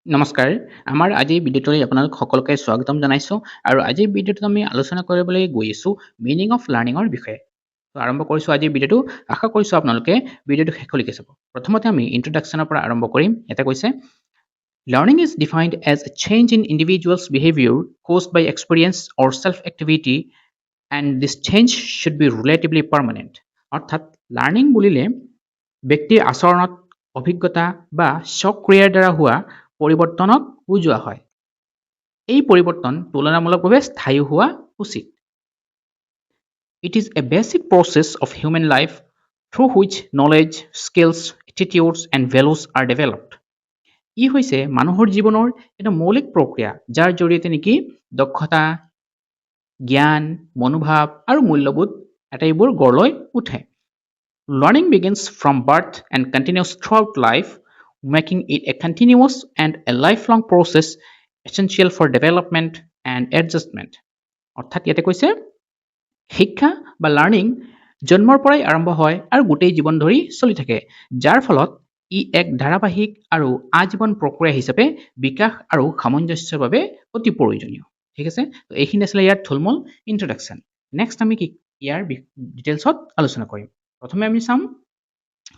নমস্কাৰ আমাৰ আজিৰ ভিডিঅ'টোলৈ আপোনালোক সকলোকে স্বাগতম জনাইছোঁ আৰু আজিৰ ভিডিঅ'টোত আমি আলোচনা কৰিবলৈ গৈ আছোঁ মিনিং অফ লাৰ্ণিঙৰ বিষয়ে আৰম্ভ কৰিছোঁ আজিৰ ভিডিঅ'টো আশা কৰিছোঁ আপোনালোকে ভিডিঅ'টো শেষলৈকে চাব প্ৰথমতে আমি ইন্ট্ৰডাকশ্যনৰ পৰা আৰম্ভ কৰিম এটা কৈছে learning is defined as a change in individual's behaviour caused by experience or self activity and this change should be relatively permanent অৰ্থাৎ লাৰ্ণিং বুলিলে ব্যক্তিৰ আচৰণত অভিজ্ঞতা বা স্বক্ৰিয়াৰ দ্বাৰা হোৱা পৰিৱৰ্তনক বুজোৱা হয় এই পৰিৱৰ্তন তুলনামূলকভাৱে স্থায়ী হোৱা উচিত It is a basic process of human life through which knowledge, skills, attitudes and values are developed. ই হৈছে মানুহৰ জীৱনৰ এটা মৌলিক প্ৰক্ৰিয়া যাৰ জৰিয়তে নেকি দক্ষতা জ্ঞান মনোভাৱ আৰু মূল্যবোধ আটাইবোৰ গঢ় লৈ উঠে Learning begins from birth and continues throughout life, making it a continuous and a lifelong process essential for development and adjustment. অৰ্থাৎ ইয়াতে কৈছে শিক্ষা বা লাৰ্ণিং জন্মৰ পৰাই আৰম্ভ হয় আৰু গোটেই জীৱন ধৰি চলি থাকে যাৰ ফলত ই এক ধাৰাবাহিক আৰু আজীৱন প্ৰক্ৰিয়া হিচাপে বিকাশ আৰু সামঞ্জস্যৰ বাবে অতি প্ৰয়োজনীয় ঠিক আছে তো এইখিনি আছিল ইয়াৰ থুলমূল ইন্ট্ৰডাকশ্যন নেক্সট আমি ইয়াৰ ডিটেইলছত আলোচনা কৰিম প্ৰথমে আমি চাম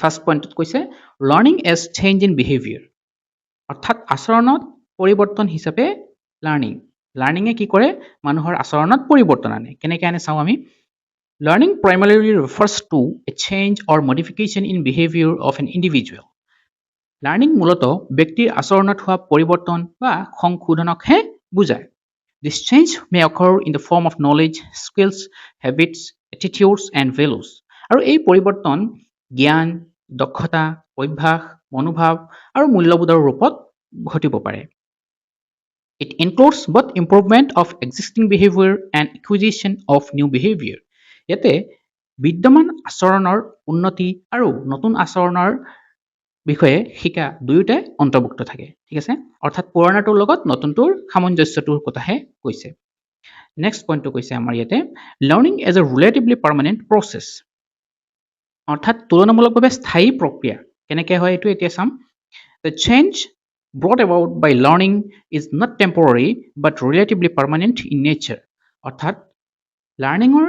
ফাৰ্ষ্ট পইণ্টত কৈছে learning as change in behaviour অৰ্থাৎ আচৰণত পৰিৱৰ্তন হিচাপে লাৰ্ণিঙে কি কৰে মানুহৰ আচৰণত পৰিৱৰ্তন আনে কেনেকৈ আনে চাওঁ আমি learning primarily refers to a change or modification in behavior of an individual learning মূলতঃ ব্যক্তিৰ আচৰণত হোৱা পৰিৱৰ্তন বা সংশোধনকহে বুজায় This change may occur in the form of knowledge, skills, habits, attitudes and values আৰু এই পৰিৱৰ্তন জ্ঞান দক্ষতা অভ্যাস মনোভাৱ আৰু মূল্যবোধৰ ৰূপত ঘটিব পাৰে It includes both improvement of existing behavior and acquisition of new behavior ইয়াতে বিদ্যমান আচৰণৰ উন্নতি আৰু নতুন আচৰণৰ বিষয়ে শিকা দুয়োটাই অন্তৰ্ভুক্ত থাকে ঠিক আছে অৰ্থাৎ পুৰণাটোৰ লগত নতুনটোৰ সামঞ্জস্যটোৰ কথাহে কৈছে নেক্সট পইণ্টটো কৈছে আমাৰ ইয়াতে learning as a relatively permanent process অৰ্থাৎ তুলনামূলকভাৱে স্থায়ী প্ৰক্ৰিয়া কেনেকৈ হয় এইটো এতিয়া চাম The change brought about by learning is not temporary but relatively permanent in nature অৰ্থাৎ লাৰ্ণিঙৰ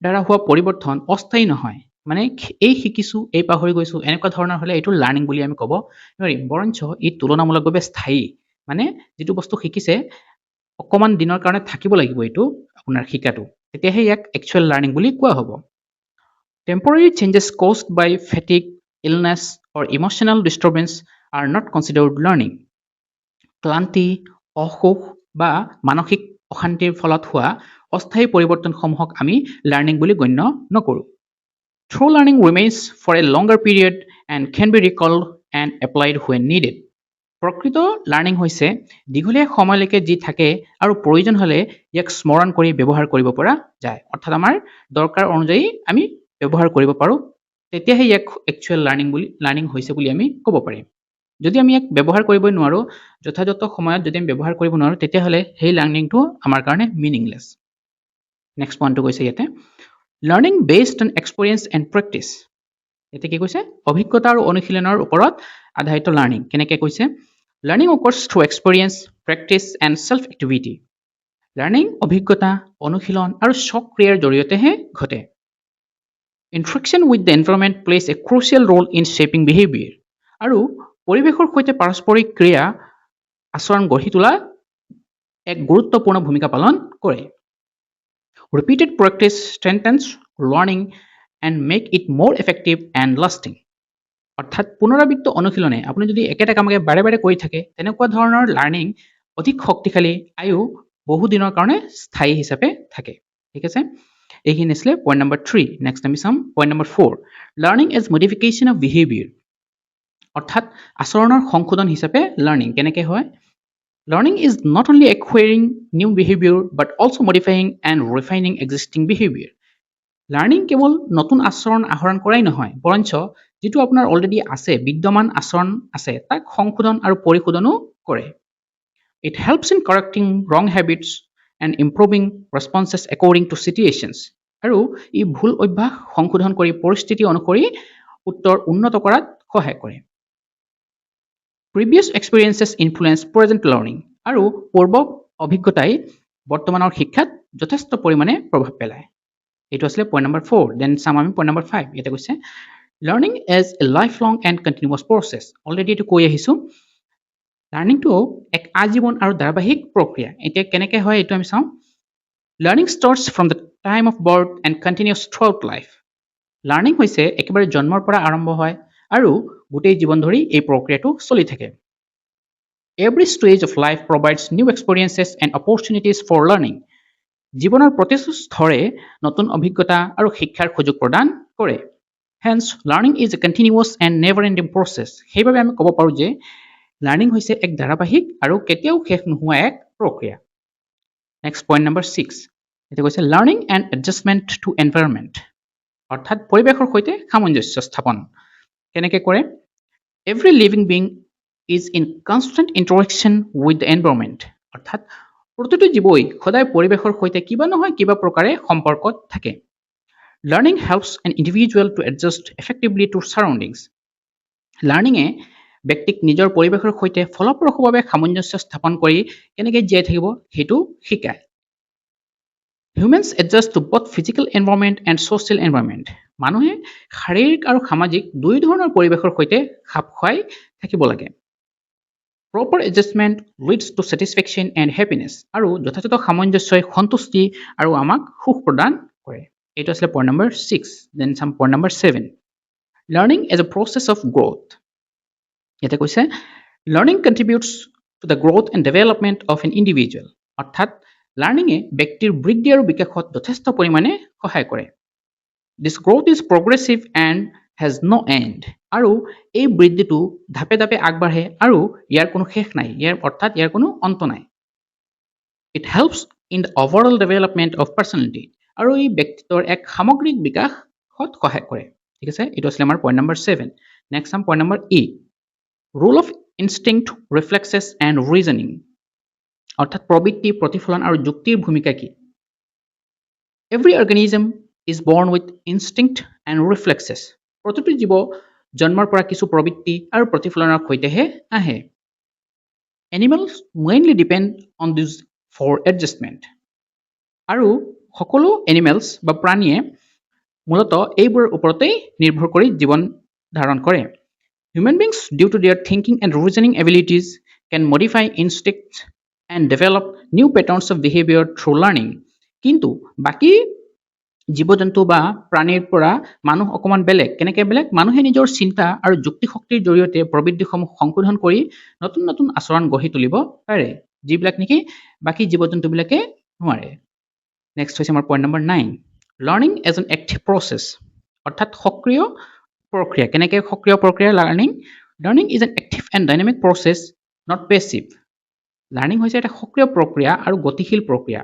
দ্বাৰা হোৱা পৰিৱৰ্তন অস্থায়ী নহয় মানে এই শিকিছোঁ এই পাহৰি গৈছোঁ এনেকুৱা ধৰণৰ হ'লে এইটো লাৰ্ণিং বুলি আমি ক'ব নোৱাৰিম বৰঞ্চ ই তুলনামূলকভাৱে স্থায়ী মানে যিটো বস্তু শিকিছে অকণমান দিনৰ কাৰণে থাকিব লাগিব এইটো আপোনাৰ শিকাটো তেতিয়াহে ইয়াক একচুৱেল লাৰ্ণিং বুলি কোৱা হ'ব Temporary changes caused by fatigue, illness or emotional disturbance are not considered learning. ক্লান্তি অসুখ বা মানসিক অশান্তিৰ ফলত হোৱা অস্থায়ী পৰিৱৰ্তনসমূহক আমি লাৰ্ণিং বুলি গণ্য নকৰোঁ True learning remains for a longer period and can be recalled and applied when needed. প্ৰকৃত লাৰ্ণিং হৈছে দীঘলীয়া সময়লৈকে যি থাকে আৰু প্ৰয়োজন হ'লে ইয়াক স্মৰণ কৰি ব্যৱহাৰ কৰিব পৰা যায় অৰ্থাৎ আমাৰ দৰকাৰ অনুযায়ী আমি ব্যৱহাৰ কৰিব পাৰোঁ তেতিয়াহে ইয়াক একচুৱেল লাৰ্ণিং হৈছে বুলি আমি ক'ব পাৰিম যদি আমি ইয়াক ব্যৱহাৰ কৰিবই নোৱাৰোঁ যথাযথ সময়ত যদি আমি ব্যৱহাৰ কৰিব নোৱাৰোঁ তেতিয়াহ'লে সেই লাৰ্ণিংটো আমাৰ কাৰণে মিনিংলেছ নেক্সট পইণ্টটো কৈছে ইয়াতে learning based on experience and practice এতিয়া কি কৈছে অভিজ্ঞতা আৰু অনুশীলনৰ ওপৰত আধাৰিত লাৰ্ণিং কেনেকৈ কৈছে learning occurs through experience practice and self activity learning অভিজ্ঞতা অনুশীলন আৰু স্বক্ৰিয়াৰ জৰিয়তেহে ঘটে Interaction with the environment plays a crucial role in shaping behavior. আৰু পৰিৱেশৰ সৈতে পাৰস্পৰিক ক্ৰিয়া আচৰণ গঢ়ি তোলা এক গুৰুত্বপূৰ্ণ ভূমিকা পালন কৰে Repeated practice strengthens learning and make it more effective and lasting. অৰ্থাৎ পুনৰাবৃত্ত অনুশীলনে আপুনি যদি একেটা কামকে বাৰে বাৰে কৰি থাকে তেনেকুৱা ধৰণৰ লাৰ্ণিং অধিক শক্তিশালী আৰু বহু দিনৰ কাৰণে স্থায়ী হিচাপে থাকে ঠিক আছে এইখিনি আছিলে পইণ্ট নম্বৰ 3 নেক্সট আমি চাম point number 4 learning as modification of behaviour অৰ্থাৎ আচৰণৰ সংশোধন হিচাপে লাৰ্ণিং কেনেকৈ হয় learning is not only acquiring new behaviour but also' modifying and refining existing behaviour learning কেৱল নতুন আচৰণ আহৰণ কৰাই নহয় বৰঞ্চ যিটো আপোনাৰ অলৰেডি আছে বিদ্যমান আচৰণ আছে তাক সংশোধন আৰু পৰিশোধনো কৰে It helps in correcting wrong habits and improving responses according to situations. আৰু ই ভুল অভ্যাস সংশোধন কৰি পৰিস্থিতি অনুসৰি উত্তৰ উন্নত কৰাত সহায় কৰে previous experiences influence present learning আৰু পূৰ্ব অভিজ্ঞতাই বৰ্তমানৰ শিক্ষাত যথেষ্ট পৰিমাণে প্ৰভাৱ পেলায় এইটো আছিলে পইণ্ট নম্বৰ 4 দেন চাম আমি পইণ্ট নম্বৰ 5 ইয়াতে কৈছে learning as a life long and continuous process already এইটো কৈ আহিছোঁ লাৰ্ণিংটো এক আজীৱন আৰু ধাৰাবাহিক প্ৰক্ৰিয়া এতিয়া কেনেকৈ হয় এইটো আমি চাওঁ learning starts from the time of birth and continuous through out life learning হৈছে একেবাৰে জন্মৰ পৰা আৰম্ভ হয় আৰু গোটেই জীৱন ধৰি এই প্ৰক্ৰিয়াটো চলি থাকে every stage of life provides new experiences and opportunities for learning জীৱনৰ প্ৰতিটো স্তৰে নতুন অভিজ্ঞতা আৰু শিক্ষাৰ সুযোগ প্ৰদান কৰে hence learning is a continuous and never ending process সেইবাবে আমি ক'ব পাৰোঁ যে লাৰ্ণিং হৈছে এক ধাৰাবাহিক আৰু কেতিয়াও শেষ নোহোৱা এক প্ৰক্ৰিয়া নেক্সট পইণ্ট নম্বৰ 6 এতিয়া কৈছে learning and adjustment to environment অৰ্থাৎ পৰিৱেশৰ সৈতে সামঞ্জস্য স্থাপন কেনেকৈ কৰে every living being is in constant interaction with the environment অৰ্থাৎ প্ৰতিটো জীৱই সদায় পৰিৱেশৰ সৈতে কিবা নহয় কিবা প্ৰকাৰে সম্পৰ্কত থাকে learning helps an individual to adjust effectively to surroundings লাৰ্ণিঙে ব্যক্তিক নিজৰ পৰিৱেশৰ সৈতে ফলপ্ৰসূভাৱে সামঞ্জস্য স্থাপন কৰি কেনেকৈ জীয়াই থাকিব সেইটো শিকায় humans adjust to both physical environment and social environment মানুহে শাৰীৰিক আৰু সামাজিক দুই ধৰণৰ পৰিৱেশৰ সৈতে খাপ খুৱাই থাকিব লাগে proper adjustment leads to satisfaction and happiness আৰু যথাযথ সামঞ্জস্যই সন্তুষ্টি আৰু আমাক সুখ প্ৰদান কৰে এইটো আছিলে পইণ্ট নম্বৰ 6 দেন চাম point number 7 learning as a process of growth ইয়াতে কৈছে learning contributes to the growth and development of an individual অৰ্থাৎ লাৰ্ণিঙে ব্যক্তিৰ বৃদ্ধি আৰু বিকাশত যথেষ্ট পৰিমাণে সহায় কৰে this growth is progressive and has no' end আৰু এই বৃদ্ধিটো ধাপে ধাপে আগবাঢ়ে আৰু ইয়াৰ কোনো শেষ নাই অৰ্থাৎ ইয়াৰ কোনো অন্ত নাই it helps in the overall development of personality আৰু এই ব্যক্তিত্বৰ এক সামগ্ৰিক বিকাশত সহায় কৰে ঠিক আছে এইটো আছিলে আমাৰ পইণ্ট নম্বৰ 7 নেক্সট চাম point number the role of instinct reflexes and reasoning অৰ্থাৎ প্ৰবৃত্তি প্ৰতিফলন আৰু যুক্তিৰ ভূমিকা কি every organism is born with instinct and reflexes প্ৰতিটো জীৱ জন্মৰ পৰা কিছু প্ৰবৃত্তি আৰু প্ৰতিফলনৰ সৈতেহে আহে animals mainly depend on this for adjustment আৰু সকলো এনিমেলছ বা প্ৰাণীয়ে মূলতঃ এইবোৰৰ ওপৰতেই নিৰ্ভৰ কৰি জীৱন ধাৰণ কৰে human beings due to their thinking and reasoning abilities can modify instincts and develop new patterns of behaviour through learning কিন্তু বাকী জীৱ জন্তু বা প্ৰাণীৰ পৰা মানুহ অকণমান বেলেগ কেনেকৈ বেলেগ মানুহে নিজৰ চিন্তা আৰু যুক্তিশক্তিৰ জৰিয়তে প্ৰবৃত্তিসমূহ সংশোধন কৰি নতুন নতুন আচৰণ গঢ়ি তুলিব পাৰে যিবিলাক নেকি বাকী জীৱ জন্তুবিলাকে নোৱাৰে নেক্সট হৈছে আমাৰ point number 9 learning as an active process অৰ্থাৎ সক্ৰিয় প্ৰক্ৰিয়া কেনেকৈ সক্ৰিয় প্ৰক্ৰিয়া learning is an active and dynamic process not passive learning হৈছে এটা সক্ৰিয় প্ৰক্ৰিয়া আৰু গতিশীল প্ৰক্ৰিয়া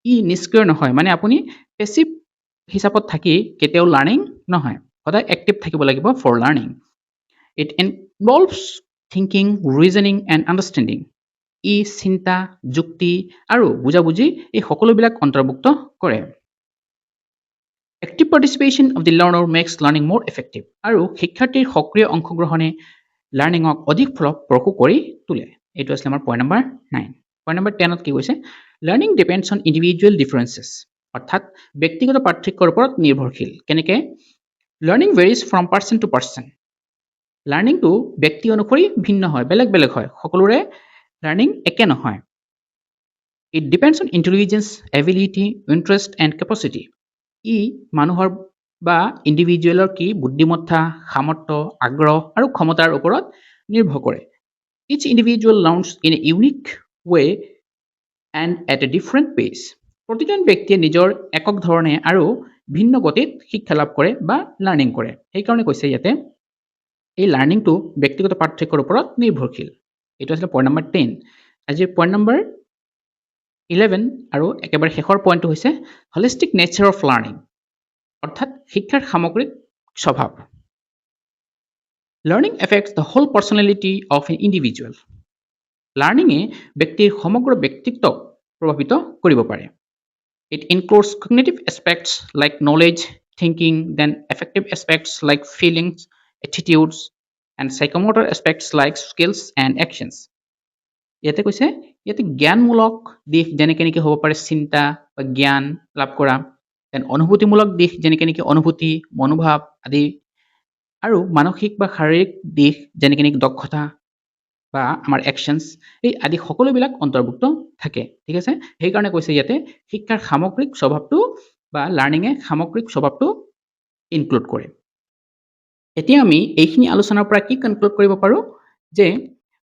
ই নিষ্ক্ৰিয় নহয় মানে আপুনি পেছিভ হিচাপত থাকি কেতিয়াও লাৰ্ণিং নহয় সদায় এক্টিভ থাকিব লাগিব for learning it involves thinking reasoning and understanding ই চিন্তা যুক্তি আৰু বুজাবুজি এই সকলোবিলাক অন্তৰ্ভুক্ত কৰে active participation of the learner makes learning more effective আৰু শিক্ষাৰ্থীৰ সক্ৰিয় অংশগ্ৰহণে লাৰ্ণিঙক অধিক ফলপ্ৰসূ কৰি তোলে এইটো আছিলে আমাৰ পইণ্ট নম্বৰ 9 পইণ্ট নম্বৰ 10ত কি কৈছে learning depends on individual differences অৰ্থাৎ ব্যক্তিগত পাৰ্থক্যৰ ওপৰত নিৰ্ভৰশীল কেনেকৈ learning varies from person to person লাৰ্ণিংটো ব্যক্তি অনুসৰি ভিন্ন হয় বেলেগ বেলেগ হয় সকলোৰে লাৰ্ণিং একে নহয় it depends on intelligence ability interest and capacity ই মানুহৰ বা ইণ্ডিভিজুৱেলৰ কি বুদ্ধিমত্তা সামৰ্থ্য আগ্ৰহ আৰু ক্ষমতাৰ ওপৰত নিৰ্ভৰ কৰে each individual learns in a unique way and at a different pace প্ৰতিজন ব্যক্তিয়ে নিজৰ একক ধৰণে আৰু ভিন্ন গতিত শিক্ষা লাভ কৰে বা লাৰ্ণিং কৰে সেইকাৰণে কৈছে ইয়াতে এই লাৰ্ণিংটো ব্যক্তিগত পাৰ্থক্যৰ ওপৰত নিৰ্ভৰশীল এইটো আছিলে পইণ্ট নম্বৰ 10 আজিৰ পইণ্ট নম্বৰ 11 আৰু একেবাৰে শেষৰ পইণ্টটো হৈছে হলিষ্টিক নেচাৰ অফ লাৰ্ণিং অৰ্থাৎ শিক্ষাৰ সামগ্ৰিক স্বভাৱ learning affects the whole personality of an individual লাৰ্ণিঙে ব্যক্তিৰ সমগ্ৰ ব্যক্তিত্বক প্ৰভাৱিত কৰিব পাৰে it includes cognitive aspects like knowledge thinking then affective aspects like feelings attitudes and psychomotor aspects like skills and actions. ইয়াতে কৈছে ইয়াতে জ্ঞানমূলক দিশ যেনেকৈ নেকি হ'ব পাৰে চিন্তা বা জ্ঞান লাভ কৰা, দেন অনুভূতিমূলক দিশ যেনেকৈ নেকি অনুভূতি মনোভাৱ আদি, আৰু মানসিক বা শাৰীৰিক দিশ যেনেকৈ নেকি দক্ষতা বা আমাৰ একশ্যনছ, এই আদি সকলোবিলাক অন্তৰ্ভুক্ত থাকে। ঠিক আছে, সেইকাৰণে কৈছে ইয়াতে শিক্ষাৰ সামগ্ৰিক স্বভাৱটো বা লাৰ্ণিঙে সামগ্ৰিক স্বভাৱটো ইনক্লুড কৰে। এতিয়া আমি এইখিনি আলোচনাৰ পৰা কি কনক্লুড কৰিব পাৰোঁ যে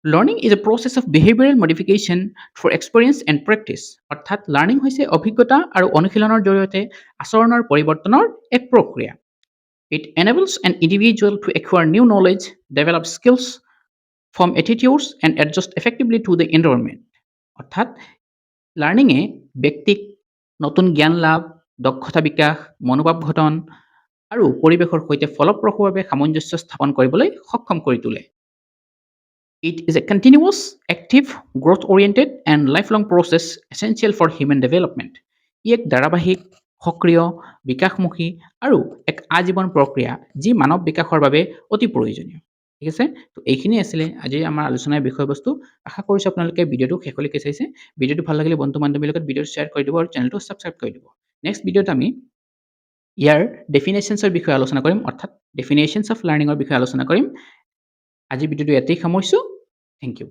learning is a process of behavioural modification for experience and practice. অৰ্থাৎ লাৰ্ণিং হৈছে অভিজ্ঞতা আৰু অনুশীলনৰ জৰিয়তে আচৰণৰ পৰিৱৰ্তনৰ এক প্ৰক্ৰিয়া। It enables an individual to acquire new knowledge, develop skills, form attitudes, and adjust effectively to the environment. অৰ্থাৎ লাৰ্ণিঙে ব্যক্তিক নতুন জ্ঞান লাভ, দক্ষতা বিকাশ, মনোভাৱ গঠন আৰু পৰিৱেশৰ সৈতে ফলপ্ৰসূভাৱে সামঞ্জস্য স্থাপন কৰিবলৈ সক্ষম কৰি তোলে। It is a continuous, active, growth-oriented, and lifelong process essential for human development. ই এক ধাৰাবাহিক, সক্ৰিয়, বিকাশমুখী আৰু এক আজীৱন প্ৰক্ৰিয়া যি মানৱ বিকাশৰ বাবে অতি প্ৰয়োজনীয়। ঠিক আছে, তো এইখিনি আছিলে আজি আমাৰ আলোচনাৰ বিষয়বস্তু। আশা কৰিছোঁ আপোনালোকে ভিডিঅ'টো শেষলৈকে চাইছে। ভিডিঅ'টো ভাল লাগিলে বন্ধু বান্ধৱীৰ লগত ভিডিঅ'টো শ্বেয়াৰ কৰি দিব আৰু চেনেলটো ছাবস্ক্ৰাইব কৰি দিব। নেক্সট ভিডিঅ'ত আমি ইয়াৰ ডেফিনেশ্যনছৰ বিষয়ে আলোচনা কৰিম, অৰ্থাৎ ডেফিনেশ্যনছ অফ লাৰ্ণিঙৰ বিষয়ে আলোচনা কৰিম। আজি ভিডিঅ'টো ইয়াতেই সামৰিছোঁ। Thank U.